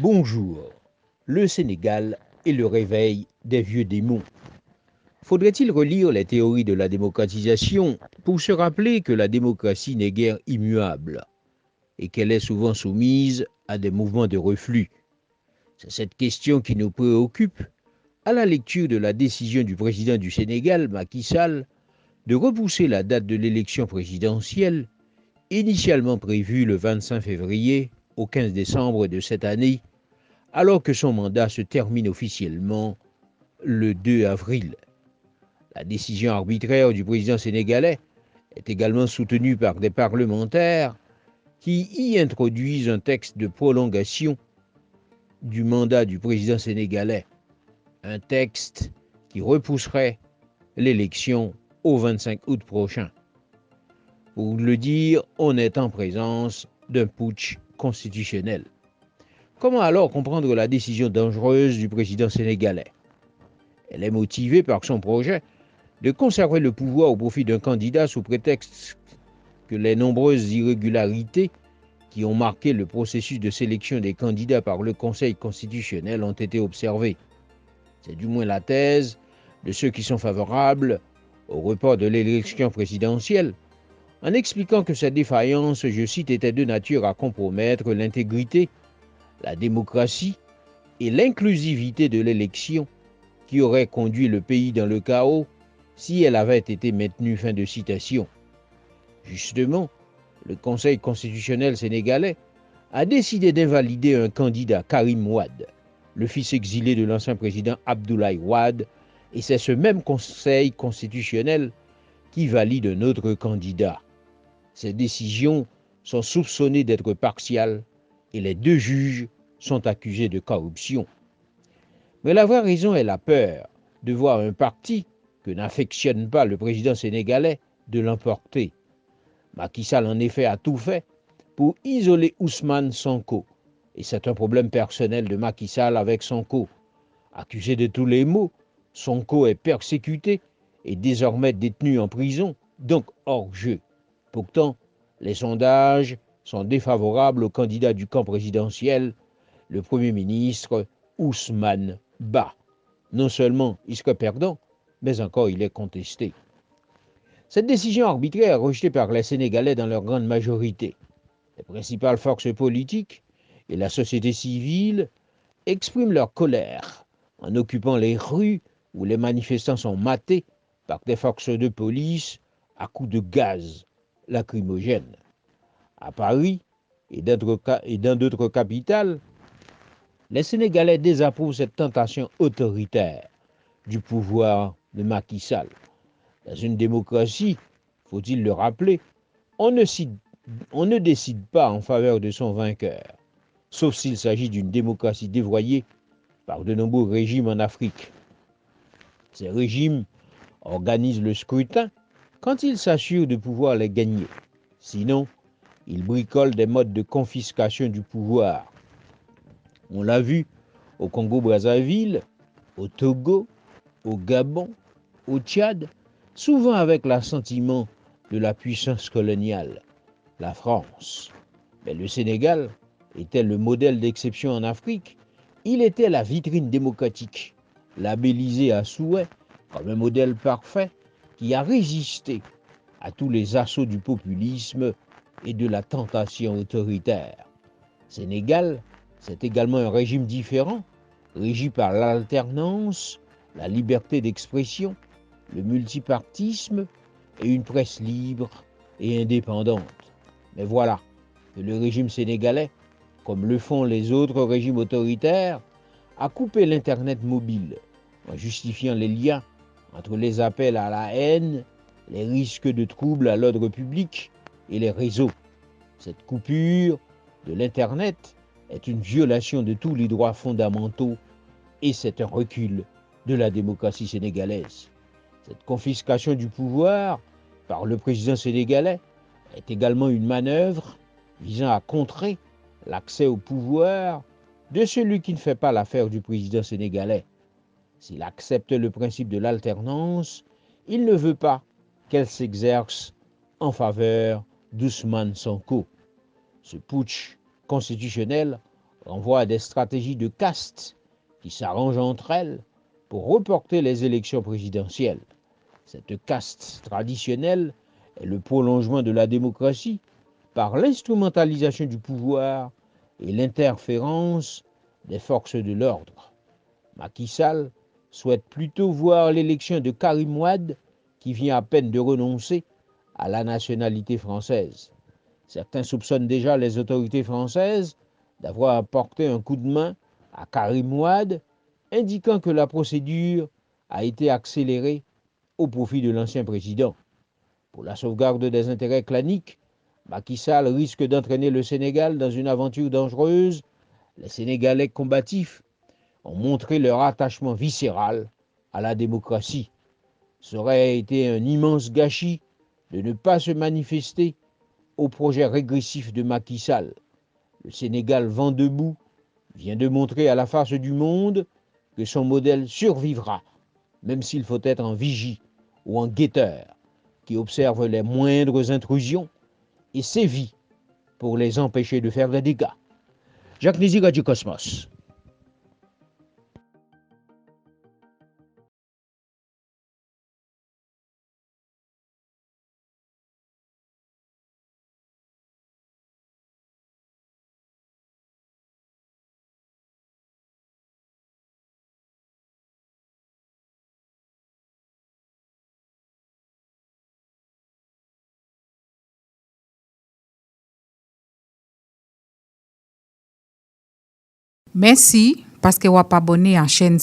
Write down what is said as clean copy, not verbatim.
Bonjour. Le Sénégal et le réveil des vieux démons. Faudrait-il relire les théories de la démocratisation pour se rappeler que la démocratie n'est guère immuable et qu'elle est souvent soumise à des mouvements de reflux? C'est cette question qui nous préoccupe à la lecture de la décision du président du Sénégal, Macky Sall, de repousser la date de l'élection présidentielle, initialement prévue le 25 février au 15 décembre de cette année, alors que son mandat se termine officiellement le 2 avril. La décision arbitraire du président sénégalais est également soutenue par des parlementaires qui y introduisent un texte de prolongation du mandat du président sénégalais, un texte qui repousserait l'élection au 25 août prochain. Pour le dire, on est en présence d'un putsch constitutionnel. Comment alors comprendre la décision dangereuse du président sénégalais? Elle est motivée par son projet de conserver le pouvoir au profit d'un candidat sous prétexte que les nombreuses irrégularités qui ont marqué le processus de sélection des candidats par le Conseil constitutionnel ont été observées. C'est du moins la thèse de ceux qui sont favorables au report de l'élection présidentielle, en expliquant que cette défaillance, je cite, était de nature à compromettre l'intégrité, la démocratie et l'inclusivité de l'élection qui aurait conduit le pays dans le chaos si elle avait été maintenue. Fin de citation. Justement, le Conseil constitutionnel sénégalais a décidé d'invalider un candidat, Karim Wade, le fils exilé de l'ancien président Abdoulaye Wade, et c'est ce même Conseil constitutionnel qui valide un autre candidat. Ces décisions sont soupçonnées d'être partiales et les deux juges sont accusés de corruption. Mais la vraie raison est la peur de voir un parti que n'affectionne pas le président sénégalais de l'emporter. Macky Sall, en effet, a tout fait pour isoler Ousmane Sonko. Et c'est un problème personnel de Macky Sall avec Sonko. Accusé de tous les maux, Sonko est persécuté et désormais détenu en prison, donc hors jeu. Pourtant, les sondages sont défavorables au candidat du camp présidentiel, le Premier ministre Ousmane Ba. Non seulement il serait perdant, mais encore il est contesté. Cette décision arbitraire rejetée par les Sénégalais dans leur grande majorité, les principales forces politiques et la société civile expriment leur colère en occupant les rues où les manifestants sont matés par des forces de police à coups de gaz lacrymogène. À Paris et dans d'autres capitales, les Sénégalais désapprouvent cette tentation autoritaire du pouvoir de Macky Sall. Dans une démocratie, faut-il le rappeler, on ne décide pas en faveur de son vainqueur, sauf s'il s'agit d'une démocratie dévoyée par de nombreux régimes en Afrique. Ces régimes organisent le scrutin quand ils s'assurent de pouvoir les gagner. Sinon, ils bricolent des modes de confiscation du pouvoir. On l'a vu au Congo-Brazzaville, au Togo, au Gabon, au Tchad, souvent avec l'assentiment de la puissance coloniale, la France. Mais le Sénégal était le modèle d'exception en Afrique. Il était la vitrine démocratique, labellisé à souhait comme un modèle parfait qui a résisté à tous les assauts du populisme et de la tentation autoritaire. Sénégal, c'est également un régime différent, régi par l'alternance, la liberté d'expression, le multipartisme et une presse libre et indépendante. Mais voilà que le régime sénégalais, comme le font les autres régimes autoritaires, a coupé l'Internet mobile en justifiant les liens entre les appels à la haine, les risques de troubles à l'ordre public et les réseaux. Cette coupure de l'Internet est une violation de tous les droits fondamentaux et c'est un recul de la démocratie sénégalaise. Cette confiscation du pouvoir par le président sénégalais est également une manœuvre visant à contrer l'accès au pouvoir de celui qui ne fait pas l'affaire du président sénégalais. S'il accepte le principe de l'alternance, il ne veut pas qu'elle s'exerce en faveur d'Ousmane Sonko. Ce putsch constitutionnel renvoie à des stratégies de caste qui s'arrangent entre elles pour reporter les élections présidentielles. Cette caste traditionnelle est le prolongement de la démocratie par l'instrumentalisation du pouvoir et l'interférence des forces de l'ordre. Macky Sall souhaite plutôt voir l'élection de Karim Wade, qui vient à peine de renoncer à la nationalité française. Certains soupçonnent déjà les autorités françaises d'avoir apporté un coup de main à Karim Wade, indiquant que la procédure a été accélérée au profit de l'ancien président. Pour la sauvegarde des intérêts claniques, Macky Sall risque d'entraîner le Sénégal dans une aventure dangereuse. Les Sénégalais combatifs ont montré leur attachement viscéral à la démocratie. Ça aurait été un immense gâchis de ne pas se manifester au projet régressif de Macky Sall. Le Sénégal vent debout vient de montrer à la face du monde que son modèle survivra, même s'il faut être en vigie ou en guetteur qui observe les moindres intrusions et sévit pour les empêcher de faire des dégâts. Jacques Nézir, Radio Cosmos. Merci parce que vous avez abonné à la chaîne.